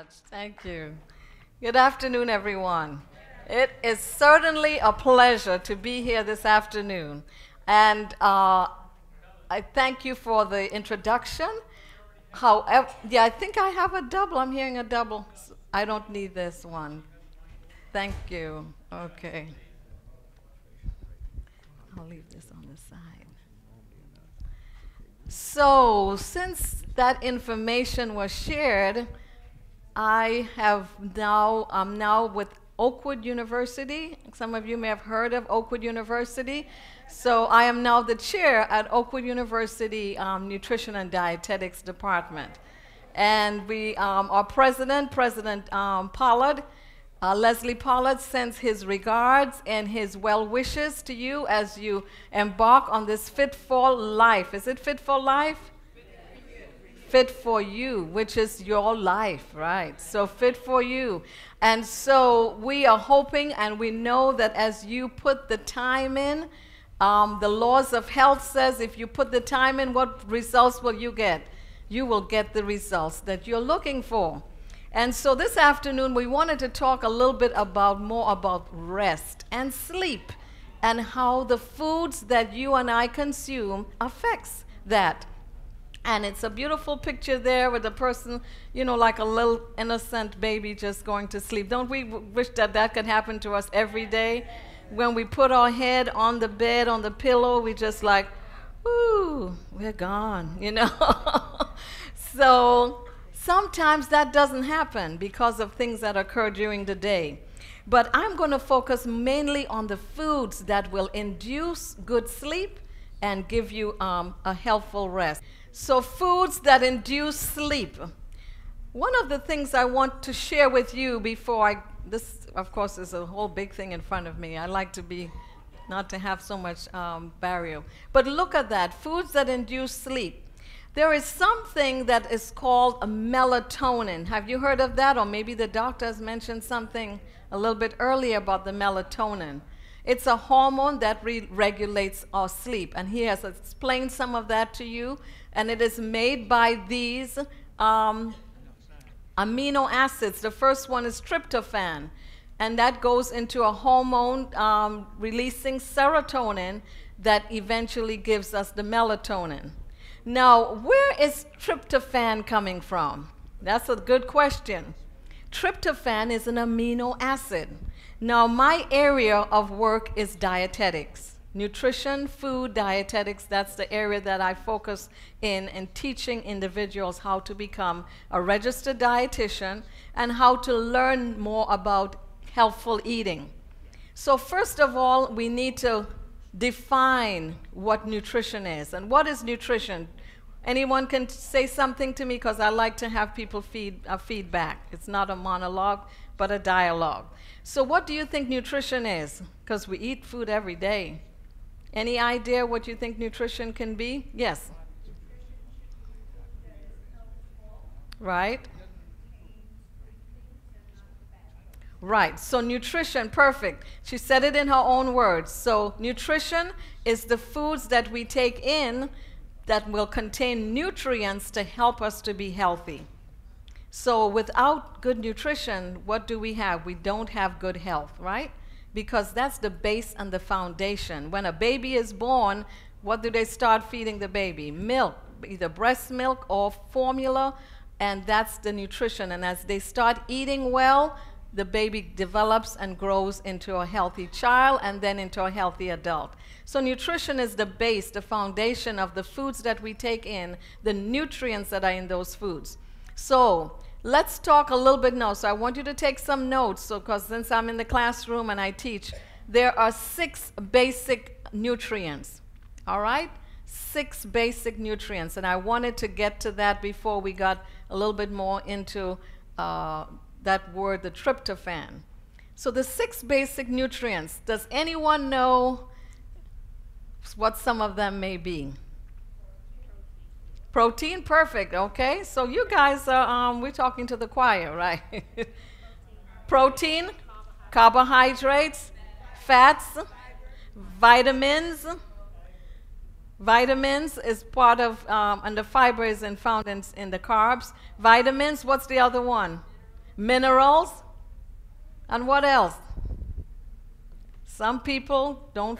much. Thank you. Good afternoon, everyone. It is certainly a pleasure to be here this afternoon. And I thank you for the introduction. However, yeah, I think I have a double. I'm hearing a double. I don't need this one. Thank you. Okay. I'll leave this on the side. So, since that information was shared, I'm now with Oakwood University. Some of you may have heard of Oakwood University. So I am now the chair at Oakwood University Nutrition and Dietetics Department. And our president, Pollard, Leslie Pollard, sends his regards and his well wishes to you as you embark on this Fit for Life. Is it Fit for Life? Fit for You, which is your life, right? So Fit for You. And so we are hoping, and we know that as you put the time in, the laws of health says if you put the time in, what results will you get? You will get the results that you're looking for. And so this afternoon we wanted to talk a little bit more about rest and sleep and how the foods that you and I consume affects that. And it's a beautiful picture there with a person, you know, like a little innocent baby just going to sleep. Don't we wish that that could happen to us every day? When we put our head on the bed, on the pillow, we just like, ooh, we're gone, you know. So sometimes that doesn't happen because of things that occur during the day. But I'm going to focus mainly on the foods that will induce good sleep and give you a healthful rest. So foods that induce sleep. One of the things I want to share with you before this of course is a whole big thing in front of me. I like to not to have so much barrier. But look at that, foods that induce sleep. There is something that is called a melatonin. Have you heard of that? Or maybe the doctor has mentioned something a little bit earlier about the melatonin. It's a hormone that regulates our sleep. And he has explained some of that to you. And it is made by these amino acids. The first one is tryptophan. And that goes into a hormone releasing serotonin that eventually gives us the melatonin. Now, where is tryptophan coming from? That's a good question. Tryptophan is an amino acid. Now, my area of work is dietetics. Nutrition, food, dietetics, that's the area that I focus in teaching individuals how to become a registered dietitian and how to learn more about healthful eating. So first of all, we need to define what nutrition is. And what is nutrition? Anyone can say something to me, because I like to have people feedback. It's not a monologue, but a dialogue. So what do you think nutrition is? Because we eat food every day. Any idea what you think nutrition can be? Yes. Right? Right, so nutrition, perfect. She said it in her own words. So nutrition is the foods that we take in that will contain nutrients to help us to be healthy. So without good nutrition, what do we have? We don't have good health, right? Because that's the base and the foundation. When a baby is born, what do they start feeding the baby? Milk, either breast milk or formula, and that's the nutrition. And as they start eating well, the baby develops and grows into a healthy child and then into a healthy adult. So nutrition is the base, the foundation of the foods that we take in, the nutrients that are in those foods. So let's talk a little bit now. So I want you to take some notes, because since I'm in the classroom and I teach, there are 6 basic nutrients, all right? 6 basic nutrients, and I wanted to get to that before we got a little bit more into that word, the tryptophan. So the 6 basic nutrients, does anyone know what some of them may be? Protein, perfect, okay. So you guys are, we're talking to the choir, right? Protein, carbohydrates, fats, vitamins. Vitamins is part of, and the fiber is found in the carbs. Vitamins, what's the other one? minerals, and what else? Some people don't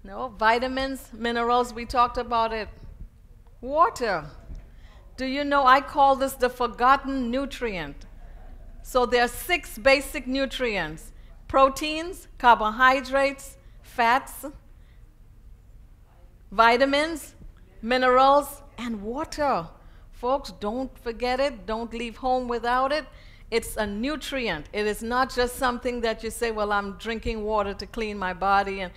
know. Vitamins, minerals, we talked about it. Water. Do you know I call this the forgotten nutrient? So there are 6 basic nutrients: proteins, carbohydrates, fats, vitamins, minerals, and water. Folks, don't forget it. Don't leave home without it. It's a nutrient. It is not just something that you say, well, I'm drinking water to clean my body. And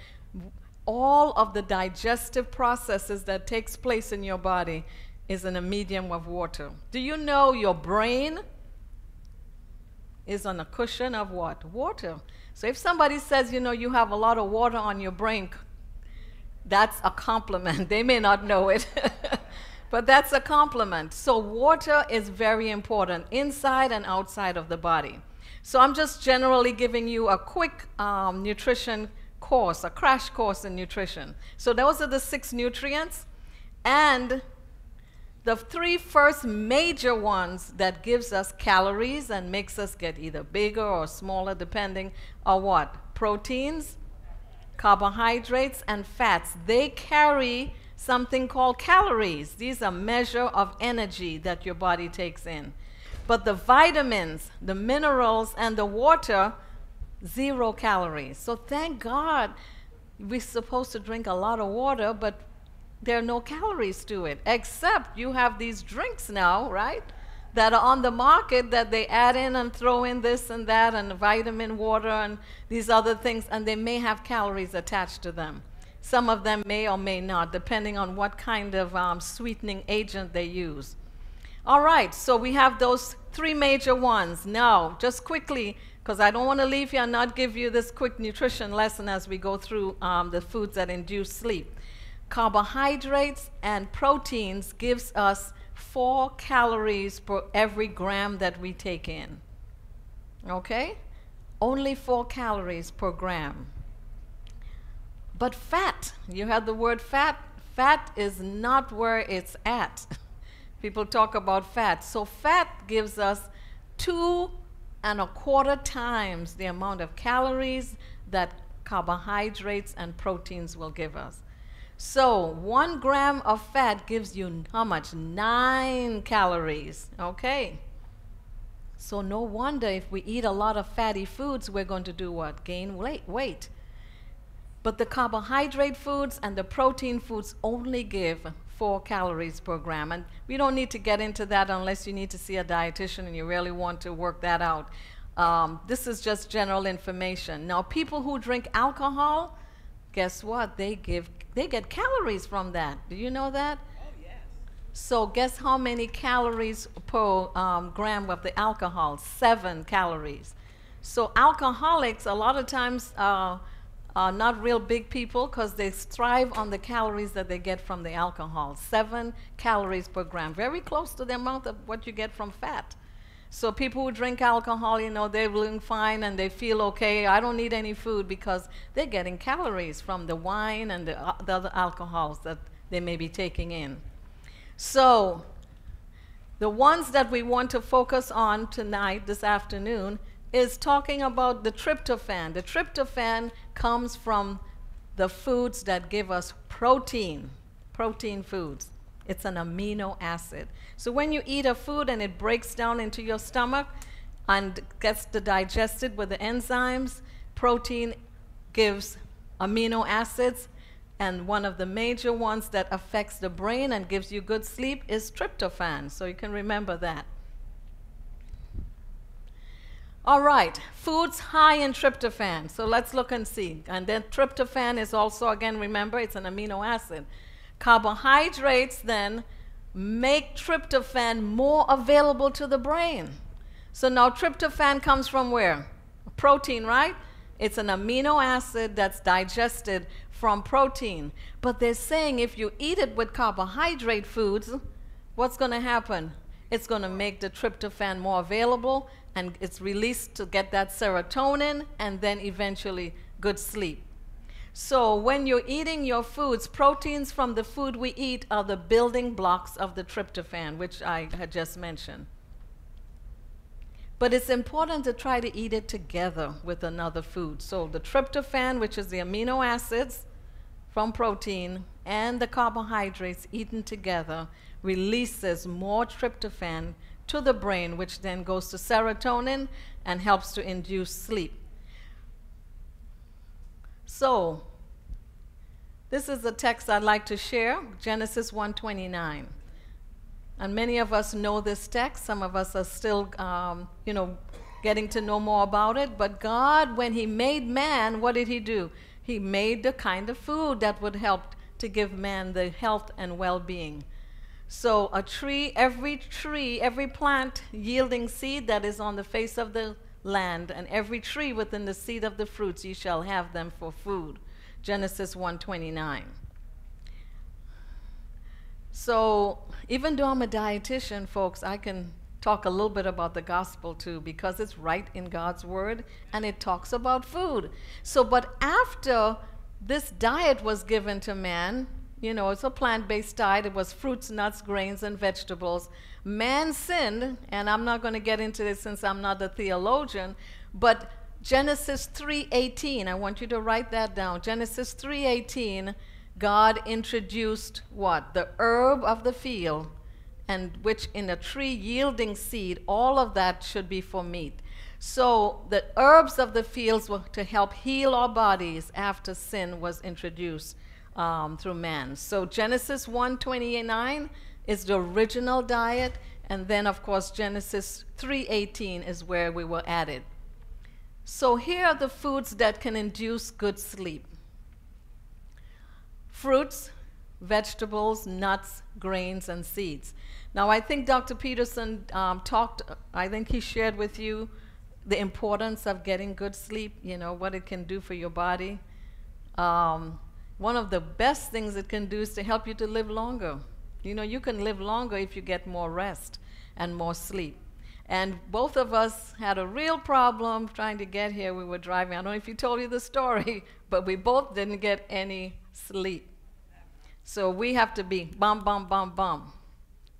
all of the digestive processes that takes place in your body is in a medium of water. Do you know your brain is on a cushion of what? Water. So if somebody says, you know, you have a lot of water on your brain, that's a compliment. They may not know it, but that's a compliment. So water is very important inside and outside of the body. So I'm just generally giving you a quick nutrition course, a crash course in nutrition. So those are the 6 nutrients, and the 3 first major ones that gives us calories and makes us get either bigger or smaller depending are what? Proteins, carbohydrates, and fats. They carry something called calories. These are measure of energy that your body takes in. But the vitamins, the minerals, and the water, 0 calories. So thank God we're supposed to drink a lot of water, but there are no calories to it, except you have these drinks now, right, that are on the market that they add in and throw in this and that and vitamin water and these other things, and they may have calories attached to them. Some of them may or may not, depending on what kind of sweetening agent they use. All right, so we have those 3 major ones. Now, just quickly, because I don't want to leave you and not give you this quick nutrition lesson as we go through the foods that induce sleep. Carbohydrates and proteins gives us 4 calories per every gram that we take in. Okay? Only 4 calories per gram. But fat, you have the word fat. Fat is not where it's at. People talk about fat. So fat gives us 2¼ times the amount of calories that carbohydrates and proteins will give us. So 1 gram of fat gives you how much? 9 calories. Okay. So no wonder if we eat a lot of fatty foods, we're going to do what? Gain weight. But the carbohydrate foods and the protein foods only give 4 calories per gram. And we don't need to get into that unless you need to see a dietitian and you really want to work that out. This is just general information. Now, people who drink alcohol, guess what? They get calories from that. Do you know that? Oh, yes. So guess how many calories per gram of the alcohol? 7 calories. So alcoholics, a lot of times, are not real big people because they thrive on the calories that they get from the alcohol. 7 calories per gram, very close to the amount of what you get from fat. So people who drink alcohol, you know, they're doing fine and they feel okay. I don't need any food because they're getting calories from the wine and the other alcohols that they may be taking in. So the ones that we want to focus on tonight, this afternoon, is talking about the tryptophan. The tryptophan comes from the foods that give us protein foods. It's an amino acid. So when you eat a food and it breaks down into your stomach and gets digested with the enzymes, protein gives amino acids, and one of the major ones that affects the brain and gives you good sleep is tryptophan. So you can remember that. All right, foods high in tryptophan. So let's look and see. And then tryptophan is also, again, remember, it's an amino acid. Carbohydrates then make tryptophan more available to the brain. So now tryptophan comes from where? Protein, right? It's an amino acid that's digested from protein. But they're saying if you eat it with carbohydrate foods, what's going to happen? It's going to make the tryptophan more available, and it's released to get that serotonin and then eventually good sleep. So when you're eating your foods, proteins from the food we eat are the building blocks of the tryptophan, which I had just mentioned. But it's important to try to eat it together with another food. So the tryptophan, which is the amino acids from protein, and the carbohydrates eaten together releases more tryptophan to the brain, which then goes to serotonin and helps to induce sleep. So this is a text I'd like to share, Genesis 1:29. And many of us know this text. Some of us are still, getting to know more about it. But God, when he made man, what did he do? He made the kind of food that would help to give man the health and well-being. So every plant yielding seed that is on the face of the land, and every tree within the seed of the fruits, ye shall have them for food. Genesis 1:29. So even though I'm a dietitian, folks, I can talk a little bit about the gospel too, because it's right in God's word and it talks about food. So, but after this diet was given to man, it's a plant-based diet. It was fruits, nuts, grains, and vegetables. Man sinned, and I'm not going to get into this since I'm not a theologian, but Genesis 3:18, I want you to write that down. Genesis 3:18, God introduced what? The herb of the field, and which in a tree yielding seed, all of that should be for meat. So the herbs of the fields were to help heal our bodies after sin was introduced through man. So Genesis 1:29 is the original diet, and then of course Genesis 3:18 is where we were added. So here are the foods that can induce good sleep. Fruits, vegetables, nuts, grains, and seeds. Now I think Dr. Peterson I think he shared with you the importance of getting good sleep, what it can do for your body. One of the best things it can do is to help you to live longer. You can live longer if you get more rest and more sleep. And both of us had a real problem trying to get here. We were driving. I don't know if he told you the story, but we both didn't get any sleep. So we have to be bum, bum, bum, bum.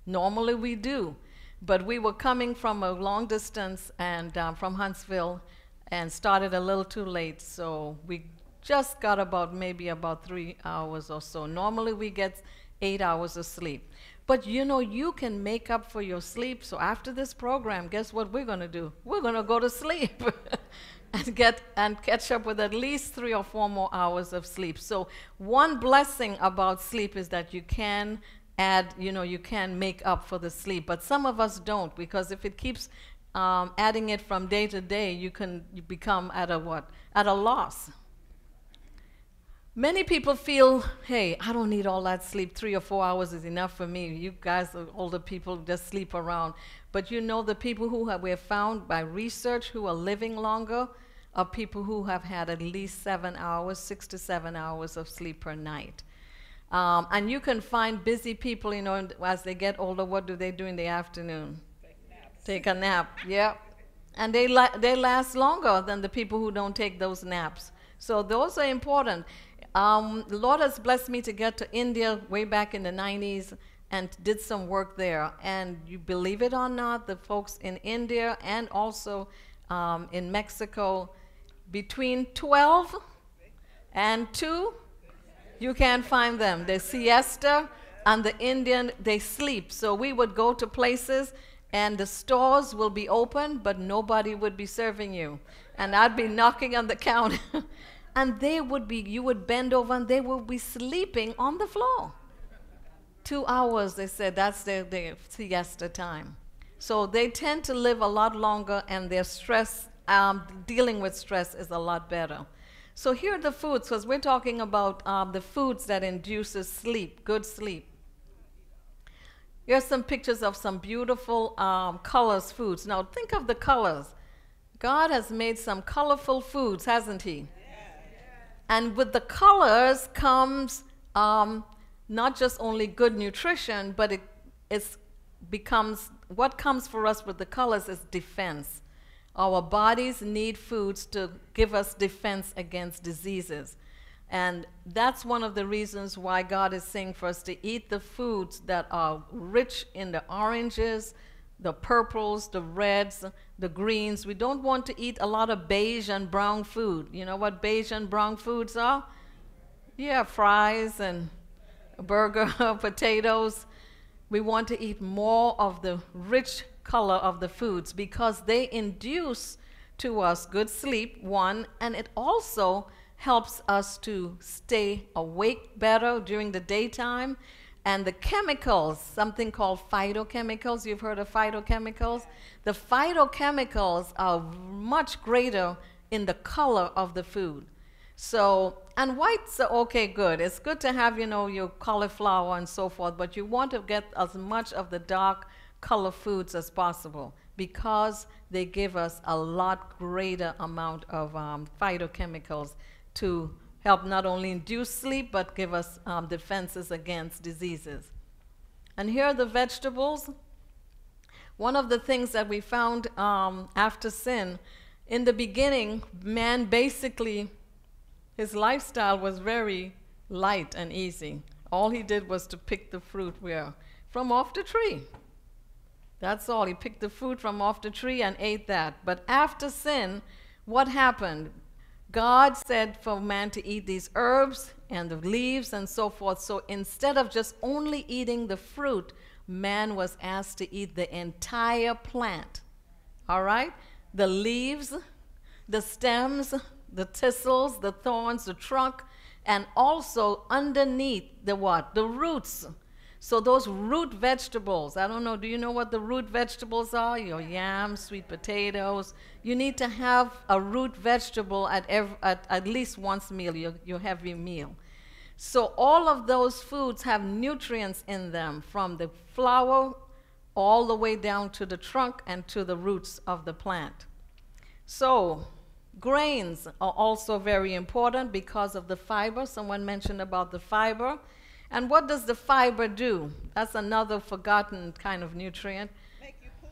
Normally we do. But we were coming from a long distance and from Huntsville and started a little too late. So we just got maybe about 3 hours or so. Normally we get 8 hours of sleep. But you can make up for your sleep. So after this program, guess what we're going to do? We're going to go to sleep and catch up with at least 3 or 4 more hours of sleep. So one blessing about sleep is that you can add, you can make up for the sleep. But some of us don't, because if it keeps adding it from day to day, you become at a loss. Many people feel, hey, I don't need all that sleep. 3 or 4 hours is enough for me. You guys, the older people, just sleep around. But the people we have found by research who are living longer are people who have had at least 7 hours, 6 to 7 hours of sleep per night. And you can find busy people, as they get older, what do they do in the afternoon? Take a nap, yeah. And they last longer than the people who don't take those naps. So those are important. The Lord has blessed me to get to India way back in the 90s and did some work there. And you believe it or not, the folks in India and also in Mexico, between 12 and 2, you can't find them. They siesta, and the Indian, they sleep. So we would go to places and the stores will be open, but nobody would be serving you. And I'd be knocking on the counter. And you would bend over and they would be sleeping on the floor. 2 hours, they said, that's their siesta time. So they tend to live a lot longer, and their stress, dealing with stress is a lot better. So here are the foods, because we're talking about the foods that induces sleep, good sleep. Here's some pictures of some beautiful colors foods. Now think of the colors. God has made some colorful foods, hasn't he? And with the colors comes not just only good nutrition, but what comes for us with the colors is defense. Our bodies need foods to give us defense against diseases. And that's one of the reasons why God is saying for us to eat the foods that are rich in the oranges, the purples, the reds, the greens. We don't want to eat a lot of beige and brown food. You know what beige and brown foods are? Yeah, fries and burger, potatoes. We want to eat more of the rich color of the foods because they induce to us good sleep, one, and it also helps us to stay awake better during the daytime. And the chemicals, something called phytochemicals, you've heard of phytochemicals? The phytochemicals are much greater in the color of the food. So, and whites are okay, good. It's good to have, you know, your cauliflower and so forth, but you want to get as much of the dark color foods as possible because they give us a lot greater amount of phytochemicals to help not only induce sleep, but give us defenses against diseases. And here are the vegetables. One of the things that we found after sin, in the beginning, man basically, his lifestyle was very light and easy. All he did was to pick the fruit from off the tree. That's all. He picked the fruit from off the tree and ate that. But after sin, what happened? God said for man to eat these herbs and the leaves and so forth. So instead of just only eating the fruit, man was asked to eat the entire plant. All right? The leaves, the stems, the thistles, the thorns, the trunk, and also underneath the what? The roots. So those root vegetables, I don't know, do you know what the root vegetables are? Your yams, sweet potatoes. You need to have a root vegetable at least once a meal, your heavy meal. So all of those foods have nutrients in them from the flower all the way down to the trunk and to the roots of the plant. So grains are also very important because of the fiber. Someone mentioned about the fiber. And what does the fiber do? That's another forgotten kind of nutrient. Make you poop.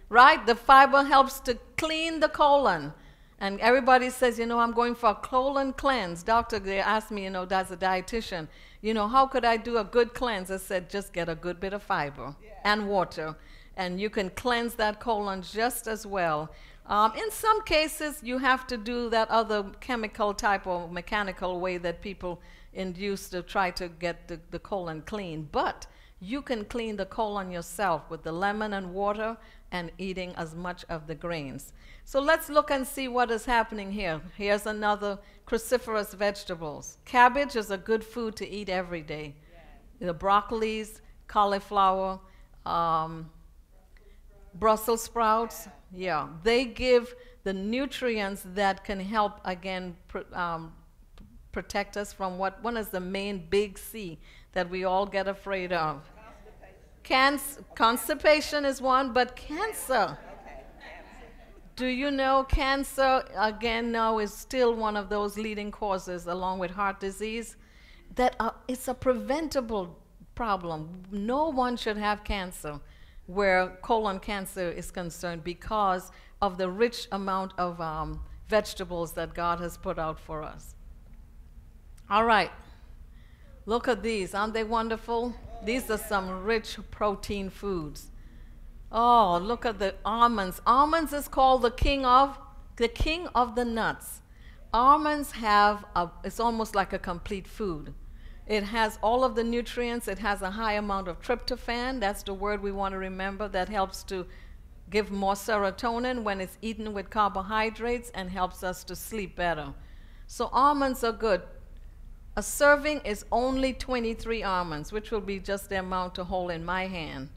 Right? The fiber helps to clean the colon. And everybody says, you know, I'm going for a colon cleanse. Doctor, they asked me, you know, as a dietitian, you know, how could I do a good cleanse? I said, just get a good bit of fiber and water. And you can cleanse that colon just as well. In some cases, you have to do that other chemical type or mechanical way that people induce to try to get the colon clean. But you can clean the colon yourself with the lemon and water and eating as much of the grains. So let's look and see what is happening here. Here's another cruciferous vegetables. Cabbage is a good food to eat every day. Yeah. The broccolis, cauliflower, Brussels sprouts, yeah, they give the nutrients that can help, again, protect us from one is the main big C that we all get afraid of. Constipation is one, but cancer. Do you know cancer, again, now is still one of those leading causes, along with heart disease, that it's a preventable problem. No one should have cancer where colon cancer is concerned because of the rich amount of vegetables that God has put out for us. All right, look at these. Aren't they wonderful? These are some rich protein foods. Oh, look at the almonds. Almonds is called the king of the nuts. Almonds have, it's almost like a complete food. It has all of the nutrients. It has a high amount of tryptophan. That's the word we want to remember. That helps to give more serotonin when it's eaten with carbohydrates and helps us to sleep better. So almonds are good. A serving is only 23 almonds, which will be just the amount to hold in my hand.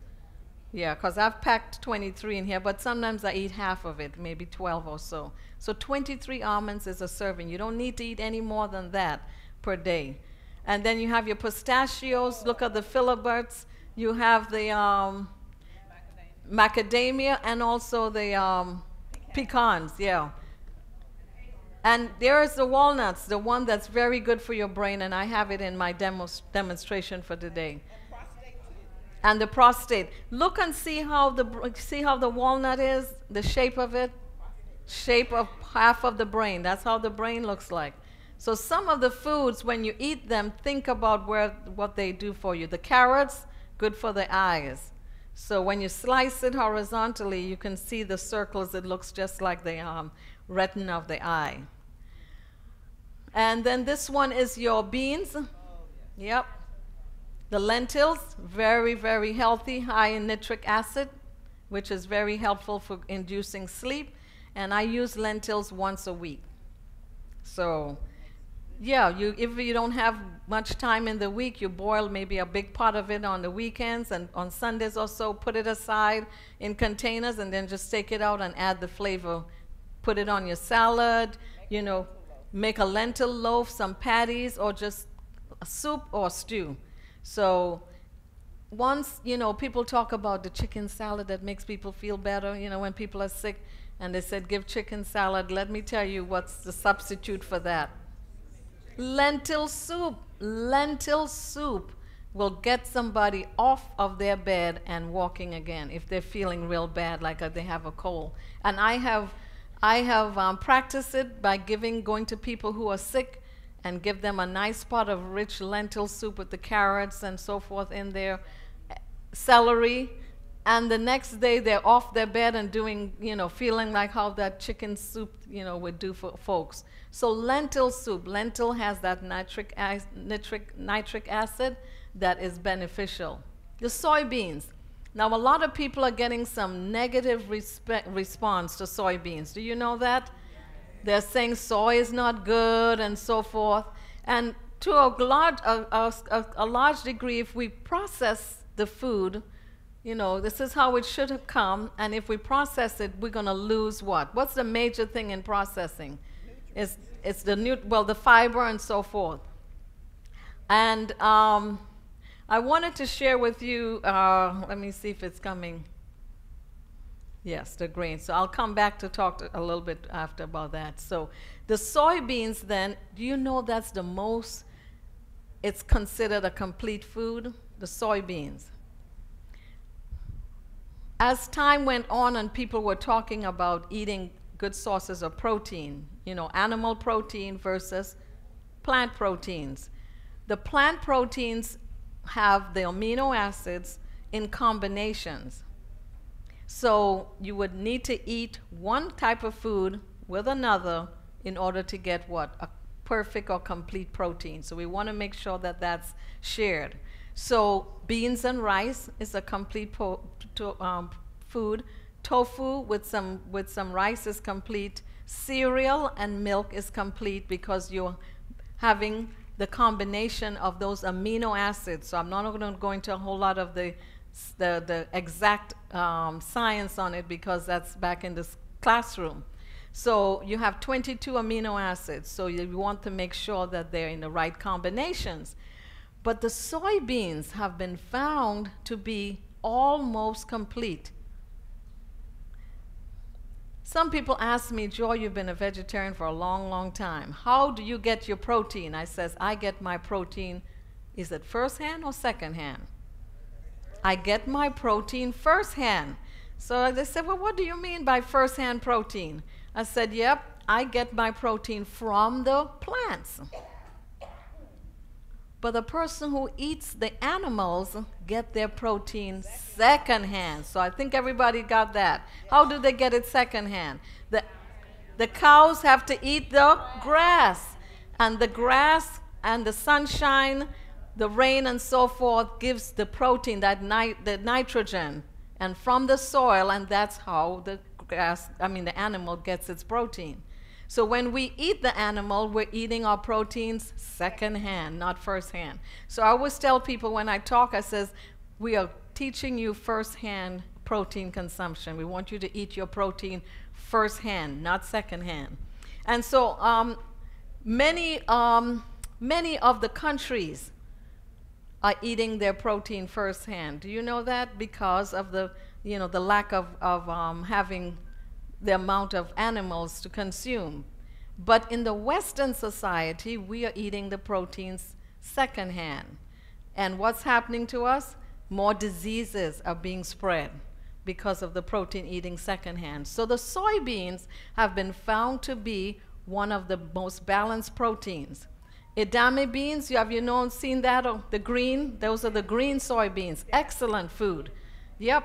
Yeah, because I've packed 23 in here, but sometimes I eat half of it, maybe 12 or so. So 23 almonds is a serving. You don't need to eat any more than that per day. And then you have your pistachios. Look at the filiberts. You have the macadamia and also the pecans, yeah. And there is the walnuts, the one that's very good for your brain, and I have it in my demonstration for today. And the prostate. Look and see how the walnut is, the shape of it, shape of half of the brain. That's how the brain looks like. So some of the foods, when you eat them, think about what they do for you. The carrots, good for the eyes. So when you slice it horizontally, you can see the circles. It looks just like the retina of the eye. And then this one is your beans. Yep. The lentils, very, very healthy, high in nitric acid, which is very helpful for inducing sleep. And I use lentils once a week. So, yeah, if you don't have much time in the week, you boil maybe a big pot of it on the weekends, and on Sundays or so, put it aside in containers, and then just take it out and add the flavor. Put it on your salad, you know, make a lentil loaf, some patties, or just a soup or stew. So once, you know, people talk about the chicken salad that makes people feel better, you know, when people are sick, and they said, give chicken salad. Let me tell you what's the substitute for that. Lentil soup. Lentil soup will get somebody off of their bed and walking again if they're feeling real bad, like they have a cold. And I have practiced it by going to people who are sick and give them a nice pot of rich lentil soup with the carrots and so forth in there, celery, and the next day they're off their bed and doing, you know, feeling like how that chicken soup, you know, would do for folks. So lentil soup, lentil has that nitric acid that is beneficial. The soybeans. Now a lot of people are getting some negative response to soybeans. Do you know that? They're saying soy is not good and so forth. And to a large degree, if we process the food, you know, this is how it should have come, and if we process it, we're going to lose what? What's the major thing in processing? It's the fiber and so forth. And I wanted to share with you, let me see if it's coming. Yes, the grains. So I'll come back to talk a little bit after about that. So the soybeans then, do you know that's the most, it's considered a complete food? The soybeans. As time went on and people were talking about eating good sources of protein, you know, animal protein versus plant proteins. The plant proteins have the amino acids in combinations. So you would need to eat one type of food with another in order to get what? A perfect or complete protein. So we want to make sure that that's shared. So beans and rice is a complete food. Tofu with some rice is complete. Cereal and milk is complete because you're having the combination of those amino acids. So I'm not going to go into a whole lot of the exact science on it because that's back in this classroom. So you have 22 amino acids. So you want to make sure that they're in the right combinations. But the soybeans have been found to be almost complete. Some people ask me, Joy, you've been a vegetarian for a long, long time. How do you get your protein? I says, I get my protein, is it first-hand or second-hand? I get my protein first-hand. So they said, well, what do you mean by first-hand protein? I said, yep, I get my protein from the plants. But the person who eats the animals get their protein secondhand. So I think everybody got that. How do they get it secondhand? The cows have to eat the grass. And the grass and the sunshine, the rain and so forth gives the protein, the nitrogen, and from the soil, and that's how the animal gets its protein. So when we eat the animal, we're eating our proteins secondhand, not firsthand. So I always tell people when I talk, I says, we are teaching you firsthand protein consumption. We want you to eat your protein firsthand, not secondhand. And so many of the countries are eating their protein firsthand. Do you know that? Because of the lack of having the amount of animals to consume. But in the Western society, we are eating the proteins secondhand. And what's happening to us? More diseases are being spread because of the protein eating secondhand. So the soybeans have been found to be one of the most balanced proteins. Edamame beans, have you seen that? The green, those are the green soybeans. Excellent food. Yep,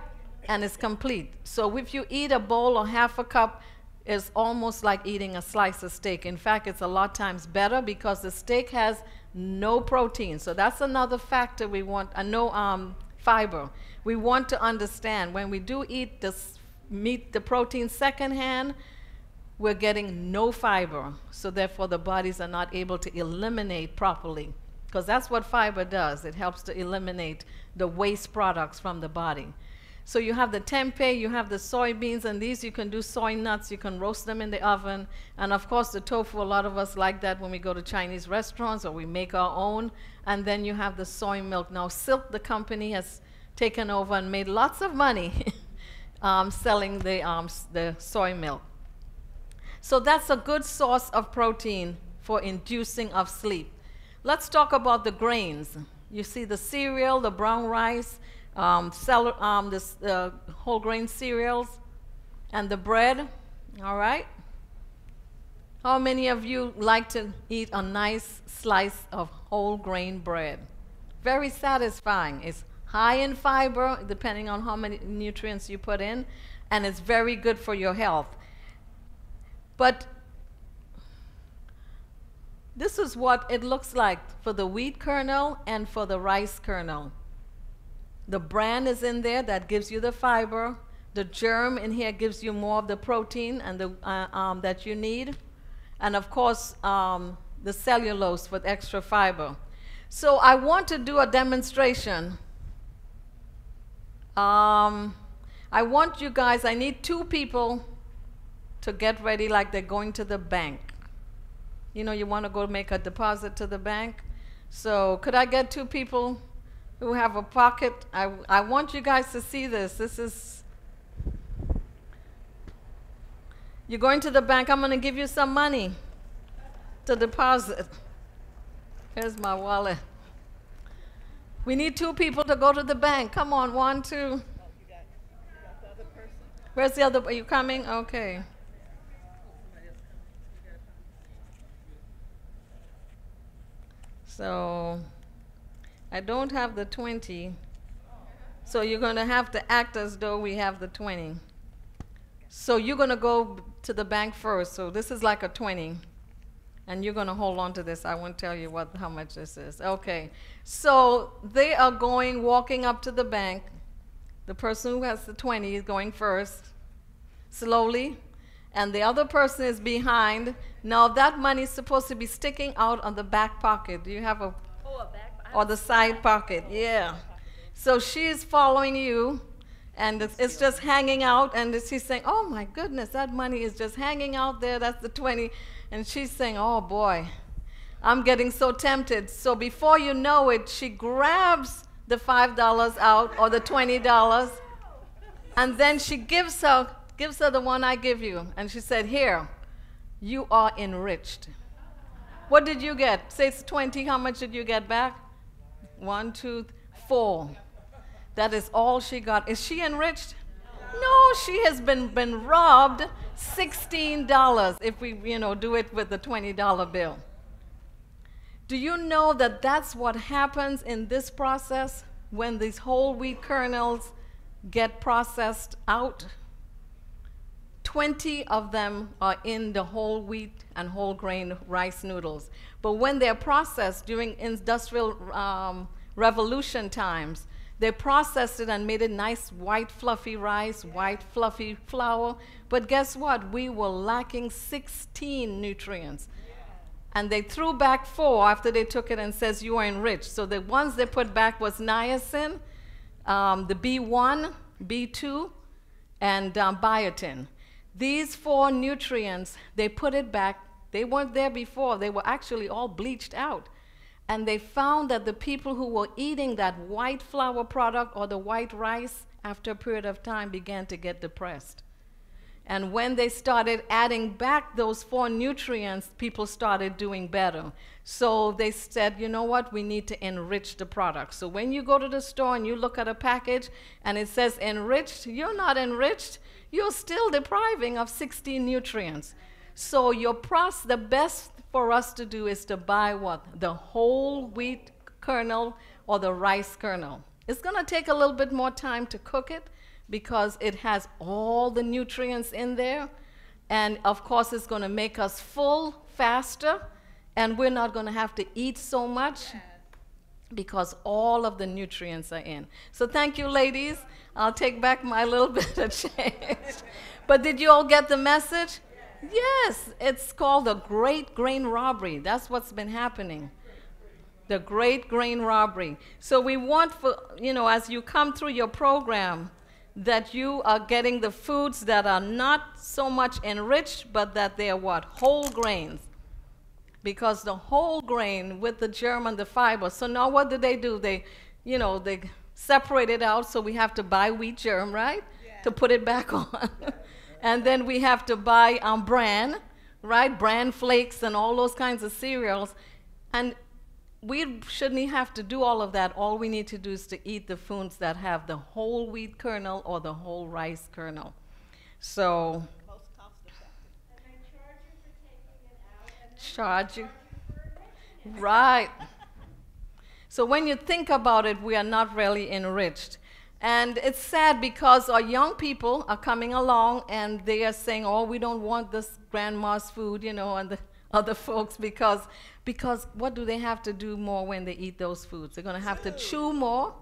and it's complete. So if you eat a bowl or half a cup, it's almost like eating a slice of steak. In fact, it's a lot times better because the steak has no protein. So that's another factor we want, no fiber. We want to understand when we do eat this meat, the protein secondhand, we're getting no fiber. So therefore the bodies are not able to eliminate properly. Because that's what fiber does. It helps to eliminate the waste products from the body. So you have the tempeh, you have the soybeans, and these you can do soy nuts. You can roast them in the oven. And of course the tofu, a lot of us like that when we go to Chinese restaurants or we make our own. And then you have the soy milk. Now Silk, the company, has taken over and made lots of money selling the soy milk. So that's a good source of protein for inducing of sleep. Let's talk about the grains. You see the cereal, the brown rice, whole grain cereals, and the bread. All right? How many of you like to eat a nice slice of whole grain bread? Very satisfying. It's high in fiber, depending on how many nutrients you put in, and it's very good for your health. But this is what it looks like for the wheat kernel and for the rice kernel. The bran is in there, that gives you the fiber. The germ in here gives you more of the protein and that you need. And of course, the cellulose with extra fiber. So I want to do a demonstration. I want you guys, I need 2 people to get ready like they're going to the bank. You know, you want to go make a deposit to the bank. So could I get 2 people who have a pocket? I want you guys to see this. This is, you're going to the bank. I'm going to give you some money to deposit. Here's my wallet. We need 2 people to go to the bank. Come on, 1, 2. Oh, you got the other person. Where's the other? Are you coming? Okay. So I don't have the 20. So you're going to have to act as though we have the 20. So you're going to go to the bank first. So this is like a 20. And you're going to hold on to this. I won't tell you how much this is. Okay. So they are walking up to the bank. The person who has the 20 is going first, slowly. And the other person is behind. Now that money is supposed to be sticking out on the back pocket. Do you have a back pocket? Or the side pocket, yeah. So she's following you, and it's just hanging out, and she's saying, oh my goodness, that money is just hanging out there, that's the 20. And she's saying, oh boy, I'm getting so tempted. So before you know it, she grabs the $5 out, or the $20, and then she gives her the one I give you. And she said, here, you are enriched. What did you get? Say it's 20, how much did you get back? 1, 2, 4. That is all she got. Is she enriched? No, she has been robbed $16 if we, do it with the $20 bill. Do you know that that's what happens in this process when these whole wheat kernels get processed out? 20 of them are in the whole wheat and whole grain rice noodles. But when they're processed during industrial revolution times, they processed it and made it nice white fluffy rice, white fluffy flour. But guess what? We were lacking 16 nutrients. And they threw back 4 after they took it and says you are enriched. So the ones they put back was niacin, the B1, B2, and biotin. These 4 nutrients, they put it back. They weren't there before. They were actually all bleached out. And they found that the people who were eating that white flour product or the white rice after a period of time began to get depressed. And when they started adding back those 4 nutrients, people started doing better. So they said, you know what, we need to enrich the product. So when you go to the store and you look at a package and it says enriched, you're not enriched. You're still depriving of 16 nutrients. So the best for us to do is to buy what? The whole wheat kernel or the rice kernel. It's going to take a little bit more time to cook it because it has all the nutrients in there. And of course, it's going to make us full faster, and we're not going to have to eat so much because all of the nutrients are in. So thank you, ladies. I'll take back my little bit of change. But did you all get the message? Yes, it's called the Great Grain Robbery. That's what's been happening. The Great Grain Robbery. So we want, for, as you come through your program, that you are getting the foods that are not so much enriched, but that they are what? Whole grains. Because the whole grain with the germ and the fiber. So now what do? They separate it out, so we have to buy wheat germ, right? Yeah. To put it back on. And then we have to buy bran, right? Bran flakes and all those kinds of cereals. And we shouldn't have to do all of that. All we need to do is to eat the foods that have the whole wheat kernel or the whole rice kernel. So, most cost effective. And they charge you for taking it out. And then charge you. for enrichment. Right. So when you think about it, we are not really enriched. And it's sad because our young people are coming along and they are saying, oh, we don't want this grandma's food, and the other folks, because what do they have to do more when they eat those foods? They're going to have to chew more,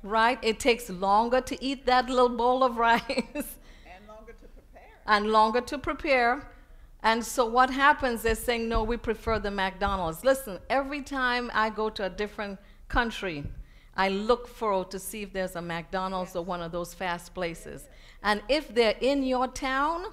right? It takes longer to eat that little bowl of rice. And longer to prepare. And longer to prepare. And so what happens, they're saying, no, we prefer the McDonald's. Listen, every time I go to a different country, I look to see if there's a McDonald's or one of those fast places. And if they're in your town,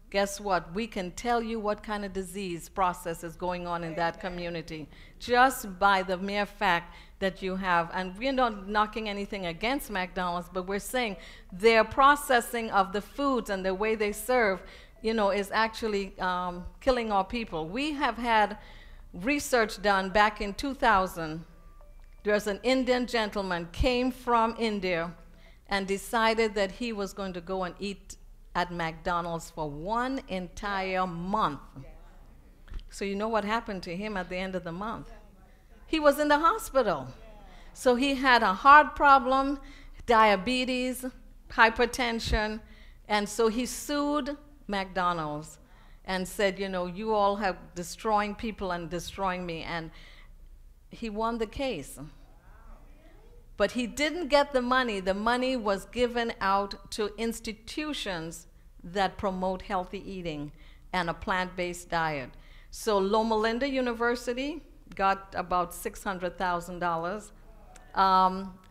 guess what? We can tell you what kind of disease process is going on in that community just by the mere fact that you have. And we're not knocking anything against McDonald's, but we're saying their processing of the foods and the way they serve, is actually killing our people. We have had research done back in 2000. There's an Indian gentleman came from India and decided that he was going to go and eat at McDonald's for one entire month. So you know what happened to him at the end of the month? He was in the hospital. So he had a heart problem, diabetes, hypertension, and so he sued McDonald's and said, you all have destroying people and destroying me, and he won the case. But he didn't get the money. The money was given out to institutions that promote healthy eating and a plant-based diet. So Loma Linda University got about $600,000.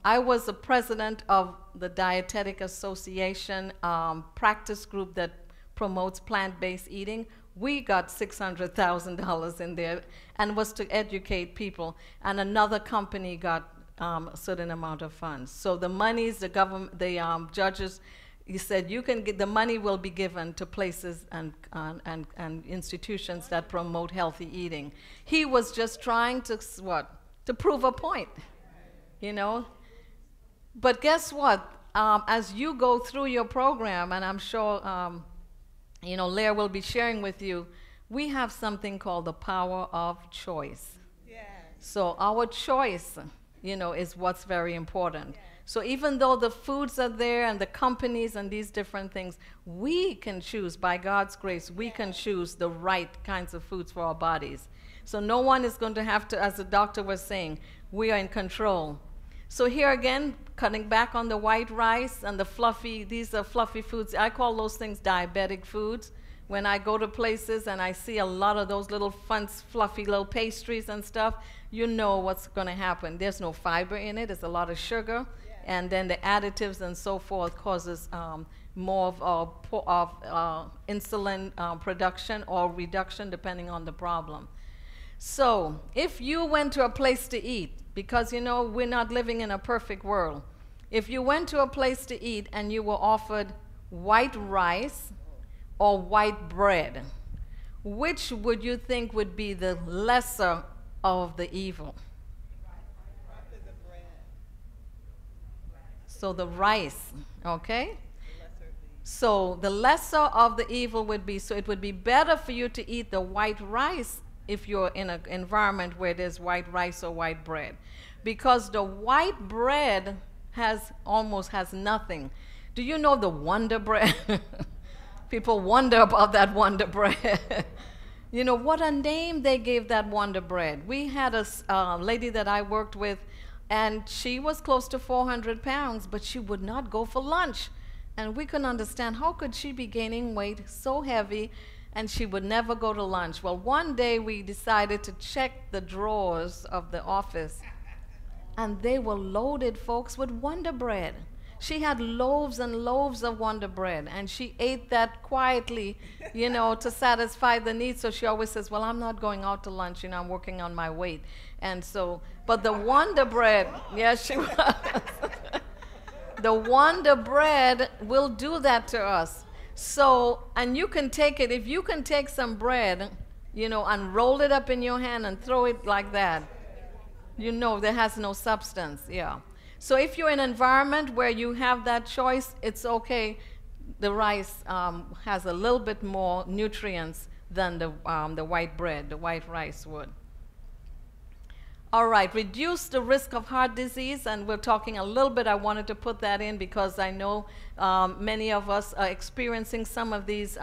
I was the president of the Dietetic Association practice group that promotes plant-based eating. We got $600,000 in there and was to educate people. And another company got a certain amount of funds. So the monies, the government, the judges, he said, you can get the money will be given to places and institutions that promote healthy eating. He was just trying to to prove a point, But guess what? As you go through your program, and I'm sure Lair will be sharing with you, we have something called the power of choice. Yes. So our choice, is what's very important. So even though the foods are there and the companies and these different things, we can choose, by God's grace, we can choose the right kinds of foods for our bodies. So no one is going to have to, as the doctor was saying, we are in control. So here again, cutting back on the white rice and the fluffy, these are fluffy foods. I call those things diabetic foods. When I go to places and I see a lot of those little fun, fluffy little pastries and stuff, you know what's going to happen. There's no fiber in it. There's a lot of sugar. And then the additives and so forth causes more of insulin production or reduction, depending on the problem. So if you went to a place to eat, because we're not living in a perfect world, if you went to a place to eat and you were offered white rice or white bread, which would you think would be the lesser of the evil? So the rice, okay? So the lesser of the evil would be, so it would be better for you to eat the white rice if you're in an environment where there's white rice or white bread. because the white bread almost has nothing. Do you know the Wonder Bread? People wonder about that Wonder Bread. You know, what a name they gave that Wonder Bread. We had a lady that I worked with, and she was close to 400 pounds, but she would not go for lunch. And we couldn't understand, how could she be gaining weight so heavy, and she would never go to lunch? Well, one day we decided to check the drawers of the office, and they were loaded, folks, with Wonder Bread. She had loaves and loaves of Wonder Bread, and she ate that quietly, you know, to satisfy the needs. So she always says, well, I'm not going out to lunch, you know, I'm working on my weight. And so, but the Wonder Bread, yes, she was. The Wonder Bread will do that to us. So, and you can take it, if you can take some bread, you know, and roll it up in your hand and throw it like that, you know there has no substance, yeah. So if you're in an environment where you have that choice, it's okay. The rice has a little bit more nutrients than the white bread, the white rice would. All right, reduce the risk of heart disease, and we're talking a little bit. I wanted to put that in because I know many of us are experiencing some of these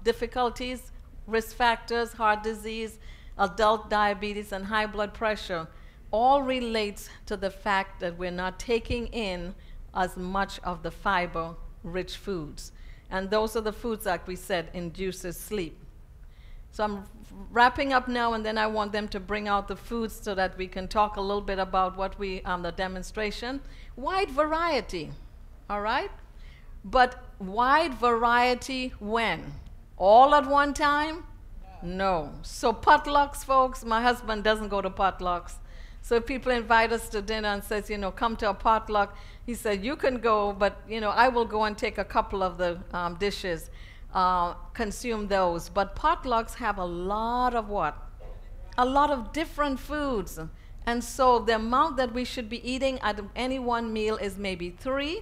difficulties, risk factors, heart disease, adult diabetes, and high blood pressure. All relates to the fact that we're not taking in as much of the fiber-rich foods. And those are the foods, like we said, induces sleep. So I'm wrapping up now, and then I want them to bring out the foods so that we can talk a little bit about what the demonstration. Wide variety, all right? But wide variety when? All at one time? No. So potlucks, folks, my husband doesn't go to potlucks. So if people invite us to dinner and says, you know, come to a potluck, he said, you can go, but, you know, I will go and take a couple of the dishes, consume those. But potlucks have a lot of what? A lot of different foods. And so the amount that we should be eating at any one meal is maybe 3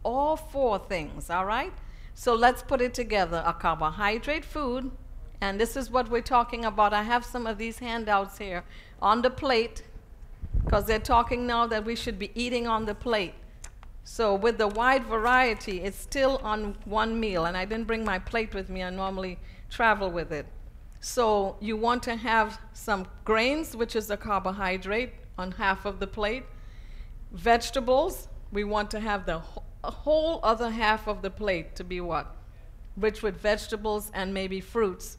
or 4 things, all right? So let's put it together. A carbohydrate food, and this is what we're talking about. I have some of these handouts here on the plate, because they're talking now that we should be eating on the plate. So with the wide variety, it's still on one meal. And I didn't bring my plate with me. I normally travel with it. So you want to have some grains, which is a carbohydrate, on half of the plate. Vegetables, we want to have the whole other half of the plate to be what? Rich with vegetables and maybe fruits.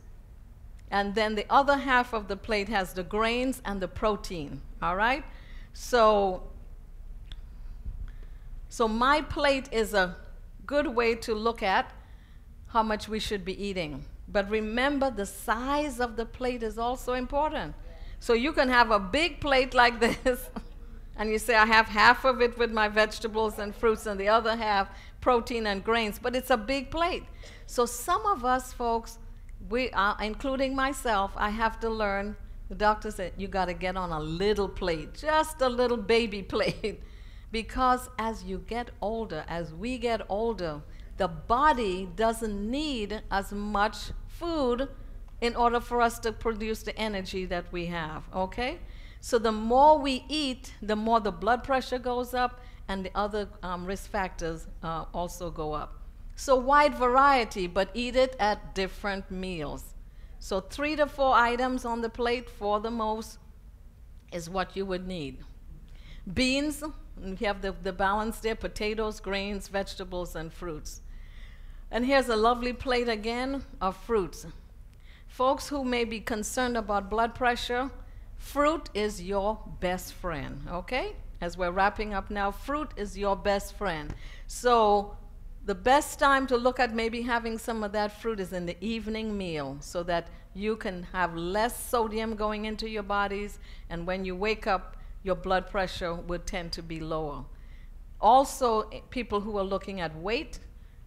And then the other half of the plate has the grains and the protein, all right? So my plate is a good way to look at how much we should be eating. But remember, the size of the plate is also important. So you can have a big plate like this, and you say, I have half of it with my vegetables and fruits and the other half protein and grains, but it's a big plate. So some of us, folks, we are, including myself, I have to learn. The doctor said, you got to get on a little plate, just a little baby plate. Because as you get older, as we get older, the body doesn't need as much food in order for us to produce the energy that we have, okay? So the more we eat, the more the blood pressure goes up, and the other risk factors also go up. So wide variety, but eat it at different meals. So 3 to 4 items on the plate for the most is what you would need. Beans, we have the balance there, potatoes, grains, vegetables, and fruits. And here's a lovely plate again of fruits. Folks who may be concerned about blood pressure, fruit is your best friend, okay? As we're wrapping up now, fruit is your best friend. So the best time to look at maybe having some of that fruit is in the evening meal, so that you can have less sodium going into your bodies, and when you wake up, your blood pressure would tend to be lower. Also, people who are looking at weight,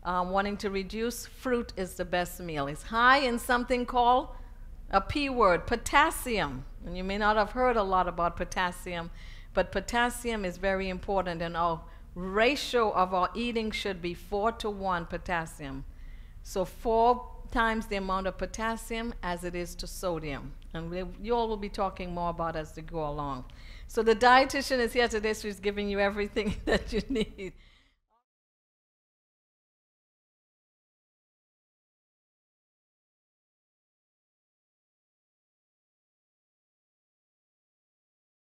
wanting to reduce, fruit is the best meal. It's high in something called a P word, potassium. And you may not have heard a lot about potassium, but potassium is very important, and our ratio of our eating should be 4 to 1 potassium. So 4 times the amount of potassium as it is to sodium, And you all will be talking more about as we go along. So the dietitian is here today. She's giving you everything that you need.